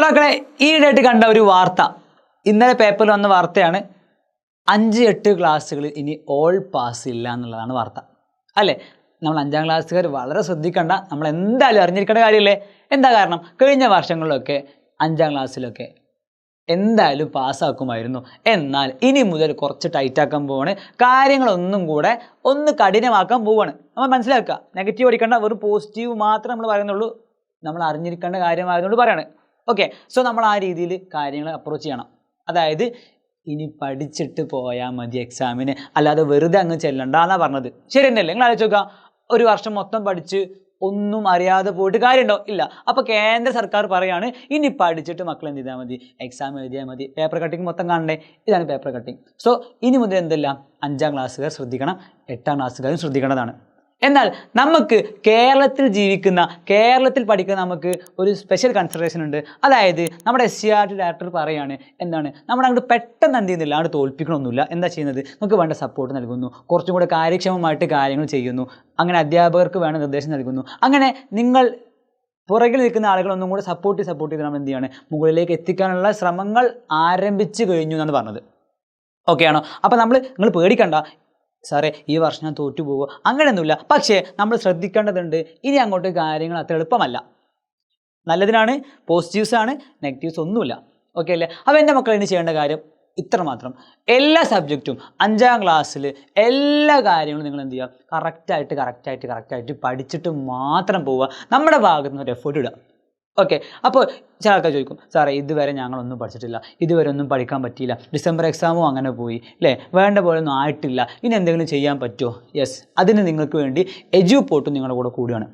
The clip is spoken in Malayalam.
മക്കളെ ഈയിടെയായിട്ട് കണ്ട ഒരു വാർത്ത, ഇന്നലെ പേപ്പറിൽ വന്ന വാർത്തയാണ്. 5-8 ക്ലാസ്സുകൾ ഇനി ഓൾ പാസ് ഇല്ല എന്നുള്ളതാണ് വാർത്ത അല്ലേ. നമ്മൾ 5ാം ക്ലാസ്സുകാർ വളരെ ശ്രദ്ധിക്കേണ്ട, നമ്മൾ എന്തായാലും അറിഞ്ഞിരിക്കേണ്ട കാര്യമല്ലേ. എന്താ കാരണം? കഴിഞ്ഞ വർഷങ്ങളിലൊക്കെ 5ാം ക്ലാസ്സിലൊക്കെ എന്തായാലും പാസ്സാക്കുമായിരുന്നു. എന്നാൽ ഇനി മുതൽ കുറച്ച് ടൈറ്റാക്കാൻ പോവാണ്, കാര്യങ്ങളൊന്നും കൂടെ ഒന്ന് കഠിനമാക്കാൻ പോവുകയാണ്. നമ്മൾ മനസ്സിലാക്കുക, നെഗറ്റീവ് അടിക്കേണ്ട, വെറും പോസിറ്റീവ് മാത്രമേ നമ്മൾ പറയുന്നുള്ളൂ. നമ്മൾ അറിഞ്ഞിരിക്കേണ്ട കാര്യമായതുകൊണ്ട് പറയാണ്. ഓക്കെ, സോ നമ്മൾ ആ രീതിയിൽ കാര്യങ്ങൾ അപ്രോച്ച് ചെയ്യണം. അതായത് ഇനി പഠിച്ചിട്ട് പോയാൽ മതി എക്സാമിന്, അല്ലാതെ വെറുതെ അങ്ങ് ചെല്ലണ്ട എന്നാണ് പറഞ്ഞത്. ശരി തന്നെയല്ലേ? നിങ്ങൾ ആലോചിച്ച് നോക്കുക, ഒരു വർഷം മൊത്തം പഠിച്ച് ഒന്നും അറിയാതെ പോയിട്ട് കാര്യമുണ്ടോ? ഇല്ല. അപ്പോൾ കേന്ദ്ര സർക്കാർ പറയാണ് ഇനി പഠിച്ചിട്ട് മക്കൾ എന്ത് ചെയ്താൽ മതി, എക്സാം എഴുതിയാൽ മതി. പേപ്പർ കട്ടിങ് മൊത്തം കാണണ്ടേ? ഇതാണ് പേപ്പർ കട്ടിങ്. സോ ഇനി മുതൽ എന്തെല്ലാം 5ാം ക്ലാസ്സുകാർ ശ്രദ്ധിക്കണം, 8ാം ക്ലാസ്സുകാരും ശ്രദ്ധിക്കേണ്ടതാണ്. എന്നാൽ നമുക്ക് കേരളത്തിൽ ജീവിക്കുന്ന, കേരളത്തിൽ പഠിക്കുന്ന നമുക്ക് ഒരു സ്പെഷ്യൽ കൺസിഡറേഷൻ ഉണ്ട്. അതായത് നമ്മുടെ SCERT ഡയറക്ടർ പറയാണ്, എന്താണ്, നമ്മൾ അങ്ങോട്ട് പെട്ടെന്ന് എന്ത് ചെയ്യുന്നില്ല, അങ്ങോട്ട് തോൽപ്പിക്കണമൊന്നുമില്ല. എന്താ ചെയ്യുന്നത്? നമുക്ക് വേണ്ട സപ്പോർട്ട് നൽകുന്നു, കുറച്ചും കൂടെ കാര്യക്ഷമമായിട്ട് കാര്യങ്ങൾ ചെയ്യുന്നു, അങ്ങനെ അധ്യാപകർക്ക് വേണ്ട നിർദ്ദേശം നൽകുന്നു. അങ്ങനെ നിങ്ങൾ പുറകിൽ നിൽക്കുന്ന ആളുകളൊന്നും കൂടെ സപ്പോർട്ട് ചെയ്ത് നമ്മൾ എന്ത് ചെയ്യാണ്, മുകളിലേക്ക് എത്തിക്കാനുള്ള ശ്രമങ്ങൾ ആരംഭിച്ചു കഴിഞ്ഞു എന്നാണ് പറഞ്ഞത്. ഓക്കെ ആണോ? അപ്പോൾ നിങ്ങൾ പേടിക്കണ്ട, സാറേ ഈ വർഷം ഞാൻ തോറ്റു പോകുമോ, അങ്ങനെയൊന്നുമില്ല. പക്ഷേ നമ്മൾ ശ്രദ്ധിക്കേണ്ടതുണ്ട്, ഇനി അങ്ങോട്ട് കാര്യങ്ങൾ അത്ര എളുപ്പമല്ല. നല്ലതിനാണ്, പോസിറ്റീവ്സ് ആണ്, നെഗറ്റീവ്സ് ഒന്നുമില്ല. ഓക്കെ അല്ലേ? അപ്പോൾ എൻ്റെ മക്കൾ ഇനി ചെയ്യേണ്ട കാര്യം ഇത്രമാത്രം. എല്ലാ സബ്ജക്റ്റും 5ാം ക്ലാസ്സിൽ എല്ലാ കാര്യങ്ങളും നിങ്ങൾ എന്ത് ചെയ്യുക, കറക്റ്റായിട്ട് പഠിച്ചിട്ട് മാത്രം പോവുക. നമ്മുടെ ഭാഗത്ത് നിന്ന് ഒരു എഫേർട്ട് ഇടുക. ഓക്കെ, അപ്പോൾ ചില ആൾക്കാർ ചോദിക്കും, സാറേ ഇതുവരെ ഞങ്ങളൊന്നും പഠിച്ചിട്ടില്ല, ഇതുവരെ ഒന്നും പഠിക്കാൻ പറ്റിയില്ല, ഡിസംബർ എക്സാമും അങ്ങനെ പോയി അല്ലേ, വേണ്ട പോലെ ഒന്നും ആയിട്ടില്ല, ഇനി എന്തെങ്കിലും ചെയ്യാൻ പറ്റുമോ? യെസ്, അതിന് നിങ്ങൾക്ക് വേണ്ടി എഡ്യൂപോർട്ടും നിങ്ങളുടെ കൂടെ കൂടുകയാണ്.